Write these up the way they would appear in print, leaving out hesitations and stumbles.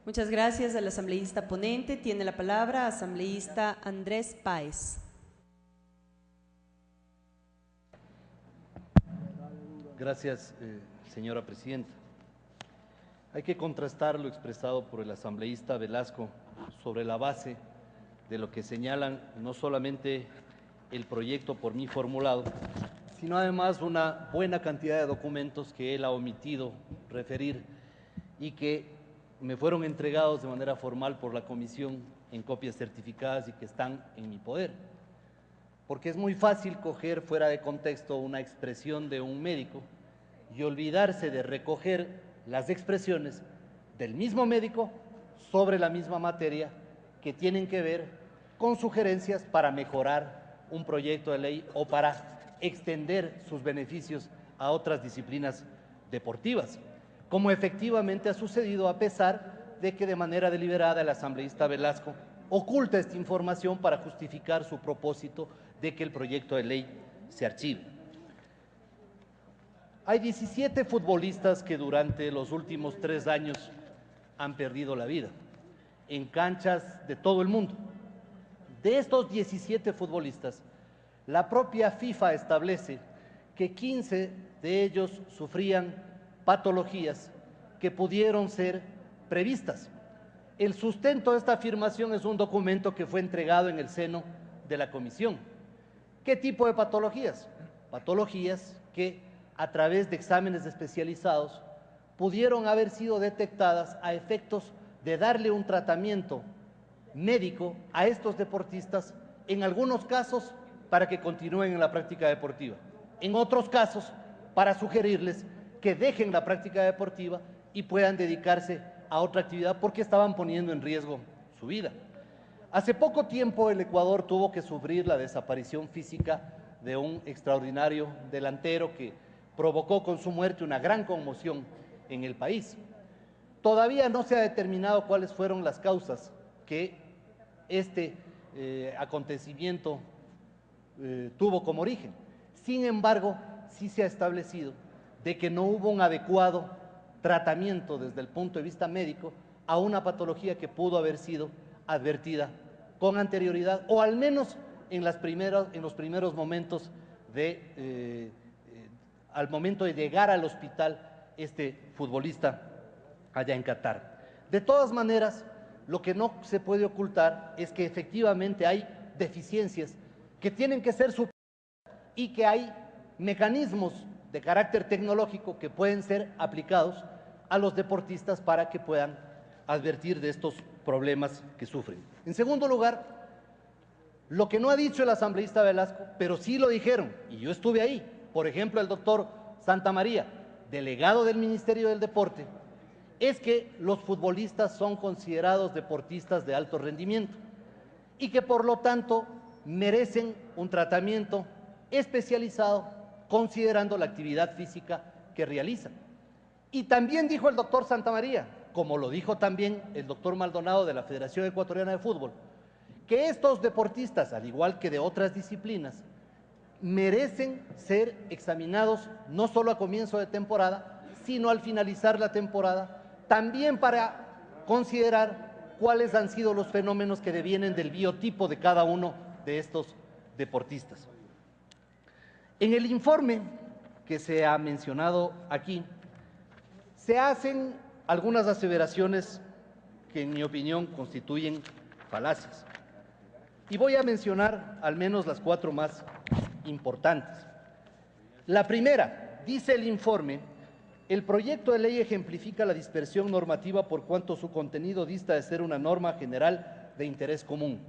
Muchas gracias al asambleísta ponente. Tiene la palabra asambleísta Andrés Páez. Gracias, señora presidenta. Hay que contrastar lo expresado por el asambleísta Velasco sobre la base de lo que señalan no solamente el proyecto por mí formulado, sino además una buena cantidad de documentos que él ha omitido referir y que me fueron entregados de manera formal por la comisión en copias certificadas y que están en mi poder. Porque es muy fácil coger fuera de contexto una expresión de un médico y olvidarse de recoger las expresiones del mismo médico sobre la misma materia que tienen que ver con sugerencias para mejorar un proyecto de ley o para extender sus beneficios a otras disciplinas deportivas, como efectivamente ha sucedido a pesar de que de manera deliberada el asambleísta Velasco oculta esta información para justificar su propósito de que el proyecto de ley se archive. Hay 17 futbolistas que durante los últimos 3 años han perdido la vida en canchas de todo el mundo. De estos 17 futbolistas, la propia FIFA establece que 15 de ellos sufrían patologías que pudieron ser previstas. El sustento de esta afirmación es un documento que fue entregado en el seno de la comisión. ¿Qué tipo de patologías? Patologías que a través de exámenes especializados pudieron haber sido detectadas a efectos de darle un tratamiento médico a estos deportistas, en algunos casos para que continúen en la práctica deportiva, en otros casos para sugerirles que dejen la práctica deportiva y puedan dedicarse a otra actividad porque estaban poniendo en riesgo su vida. Hace poco tiempo el Ecuador tuvo que sufrir la desaparición física de un extraordinario delantero que provocó con su muerte una gran conmoción en el país. Todavía no se ha determinado cuáles fueron las causas que este acontecimiento tuvo como origen. Sin embargo, sí se ha establecido de que no hubo un adecuado tratamiento desde el punto de vista médico a una patología que pudo haber sido advertida con anterioridad o al menos en los primeros momentos al momento de llegar al hospital este futbolista allá en Qatar. De todas maneras, lo que no se puede ocultar es que efectivamente hay deficiencias que tienen que ser superadas y que hay mecanismos de carácter tecnológico que pueden ser aplicados a los deportistas para que puedan advertir de estos problemas que sufren. En segundo lugar, lo que no ha dicho el asambleísta Velasco, pero sí lo dijeron, y yo estuve ahí, por ejemplo, el doctor Santamaría, delegado del Ministerio del Deporte, es que los futbolistas son considerados deportistas de alto rendimiento y que por lo tanto merecen un tratamiento especializado considerando la actividad física que realizan. Y también dijo el doctor Santamaría, como lo dijo también el doctor Maldonado de la Federación Ecuatoriana de Fútbol, que estos deportistas, al igual que de otras disciplinas, merecen ser examinados no solo a comienzo de temporada, sino al finalizar la temporada, también para considerar cuáles han sido los fenómenos que devienen del biotipo de cada uno de estos deportistas. En el informe que se ha mencionado aquí, se hacen algunas aseveraciones que en mi opinión constituyen falacias. Y voy a mencionar al menos las 4 más importantes. La primera, dice el informe, el proyecto de ley ejemplifica la dispersión normativa por cuanto su contenido dista de ser una norma general de interés común.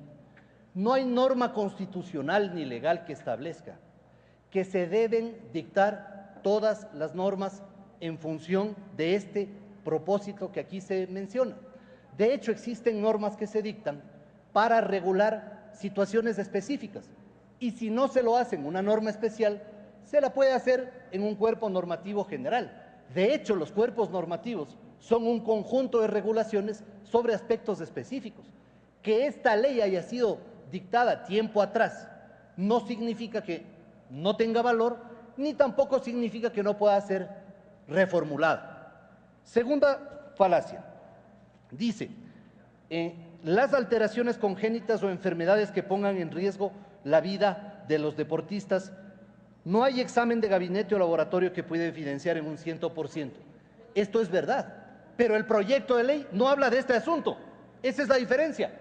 No hay norma constitucional ni legal que establezca que se deben dictar todas las normas en función de este propósito que aquí se menciona. De hecho, existen normas que se dictan para regular situaciones específicas y si no se lo hacen una norma especial, se la puede hacer en un cuerpo normativo general. De hecho, los cuerpos normativos son un conjunto de regulaciones sobre aspectos específicos. Que esta ley haya sido dictada tiempo atrás no significa que no tenga valor, ni tampoco significa que no pueda ser reformulada. Segunda falacia. Dice, las alteraciones congénitas o enfermedades que pongan en riesgo la vida de los deportistas, no hay examen de gabinete o laboratorio que pueda evidenciar en un 100%. Esto es verdad, pero el proyecto de ley no habla de este asunto. Esa es la diferencia.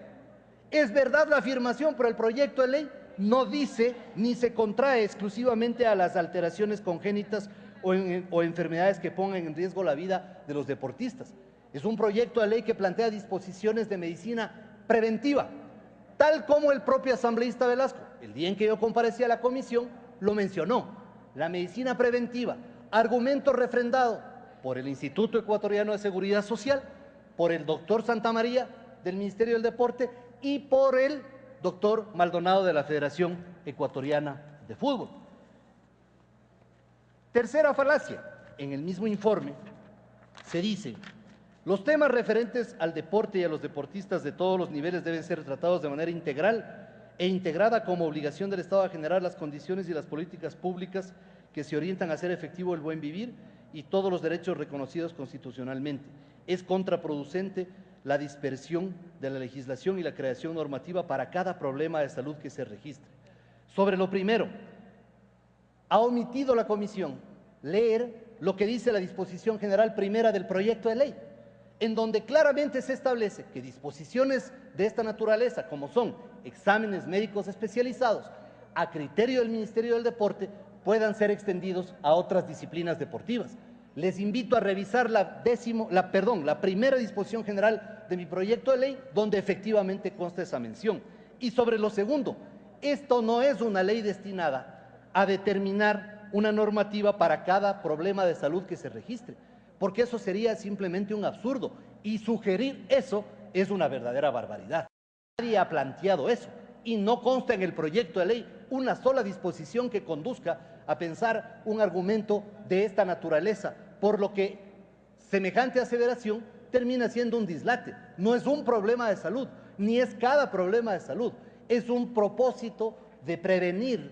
Es verdad la afirmación, pero el proyecto de ley no dice ni se contrae exclusivamente a las alteraciones congénitas o enfermedades que pongan en riesgo la vida de los deportistas. Es un proyecto de ley que plantea disposiciones de medicina preventiva, tal como el propio asambleísta Velasco, el día en que yo comparecí a la comisión, lo mencionó. La medicina preventiva, argumento refrendado por el Instituto Ecuatoriano de Seguridad Social, por el doctor Santamaría del Ministerio del Deporte y por el doctor Maldonado de la Federación Ecuatoriana de Fútbol. Tercera falacia, en el mismo informe se dice: los temas referentes al deporte y a los deportistas de todos los niveles deben ser tratados de manera integral e integrada como obligación del Estado a generar las condiciones y las políticas públicas que se orientan a hacer efectivo el buen vivir y todos los derechos reconocidos constitucionalmente. Es contraproducente la dispersión de la legislación y la creación normativa para cada problema de salud que se registre. Sobre lo primero, ha omitido la comisión leer lo que dice la disposición general primera del proyecto de ley, en donde claramente se establece que disposiciones de esta naturaleza, como son exámenes médicos especializados, a criterio del Ministerio del Deporte, puedan ser extendidos a otras disciplinas deportivas. Les invito a revisar la primera disposición general de mi proyecto de ley, donde efectivamente consta esa mención. Y sobre lo segundo, esto no es una ley destinada a determinar una normativa para cada problema de salud que se registre, porque eso sería simplemente un absurdo, y sugerir eso es una verdadera barbaridad. Nadie ha planteado eso, y no consta en el proyecto de ley una sola disposición que conduzca a pensar un argumento de esta naturaleza, por lo que semejante aseveración termina siendo un dislate. No es un problema de salud, ni es cada problema de salud, es un propósito de prevenir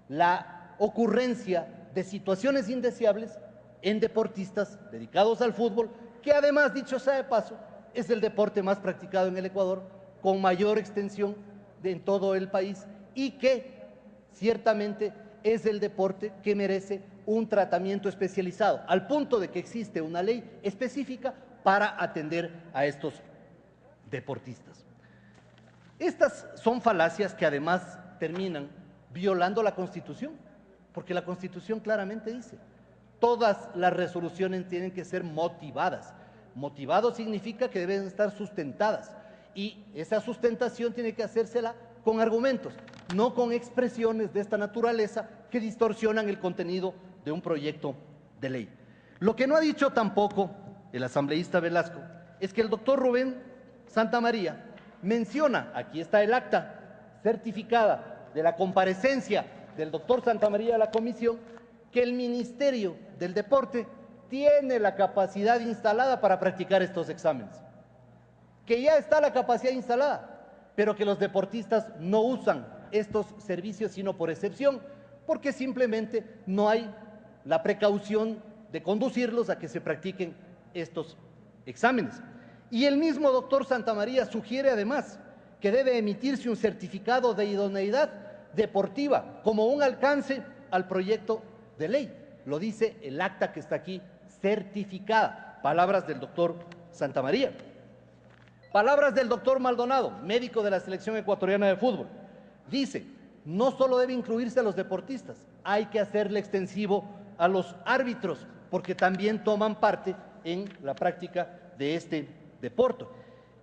la ocurrencia de situaciones indeseables en deportistas dedicados al fútbol, que además, dicho sea de paso, es el deporte más practicado en el Ecuador, con mayor extensión en todo el país, y que ciertamente es el deporte que merece un tratamiento especializado, al punto de que existe una ley específica para atender a estos deportistas. Estas son falacias que además terminan violando la Constitución, porque la Constitución claramente dice: todas las resoluciones tienen que ser motivadas. Motivado significa que deben estar sustentadas, y esa sustentación tiene que hacérsela con argumentos, no con expresiones de esta naturaleza que distorsionan el contenido de un proyecto de ley. Lo que no ha dicho tampoco el asambleísta Velasco es que el doctor Rubén Santamaría menciona, aquí está el acta certificada de la comparecencia del doctor Santamaría a la comisión, que el Ministerio del Deporte tiene la capacidad instalada para practicar estos exámenes, que ya está la capacidad instalada, pero que los deportistas no usan estos servicios sino por excepción, porque simplemente no hay la precaución de conducirlos a que se practiquen estos exámenes. Y el mismo doctor Santamaría sugiere además que debe emitirse un certificado de idoneidad deportiva como un alcance al proyecto de ley. Lo dice el acta que está aquí certificada. Palabras del doctor Santamaría. Palabras del doctor Maldonado, médico de la Selección Ecuatoriana de Fútbol. Dice: no solo debe incluirse a los deportistas, hay que hacerle extensivo a los árbitros, porque también toman parte en la práctica de este deporte.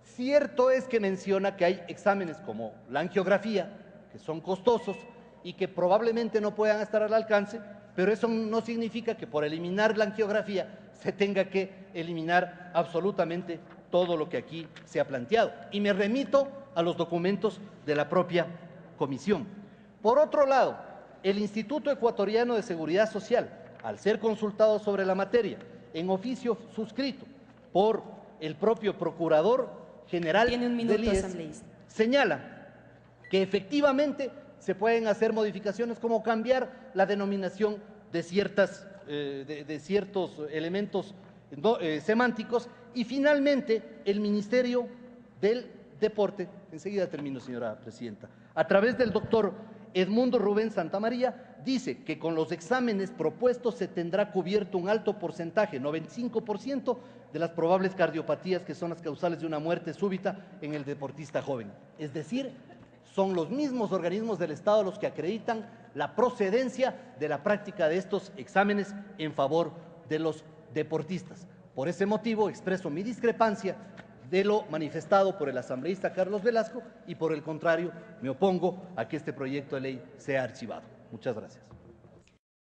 Cierto es que menciona que hay exámenes como la angiografía, que son costosos y que probablemente no puedan estar al alcance, pero eso no significa que por eliminar la angiografía se tenga que eliminar absolutamente todo lo que aquí se ha planteado. Y me remito a los documentos de la propia comisión. Por otro lado, el Instituto Ecuatoriano de Seguridad Social, al ser consultado sobre la materia, en oficio suscrito por el propio Procurador General del IES, señala que efectivamente se pueden hacer modificaciones como cambiar la denominación de ciertos elementos semánticos, y finalmente el Ministerio del Deporte, enseguida termino, señora presidenta, a través del doctor Edmundo Rubén Santamaría, dice que con los exámenes propuestos se tendrá cubierto un alto porcentaje, 95%, de las probables cardiopatías que son las causales de una muerte súbita en el deportista joven. Es decir, son los mismos organismos del Estado los que acreditan la procedencia de la práctica de estos exámenes en favor de los deportistas. Por ese motivo expreso mi discrepancia de lo manifestado por el asambleísta Carlos Velasco y, por el contrario, me opongo a que este proyecto de ley sea archivado. Muchas gracias.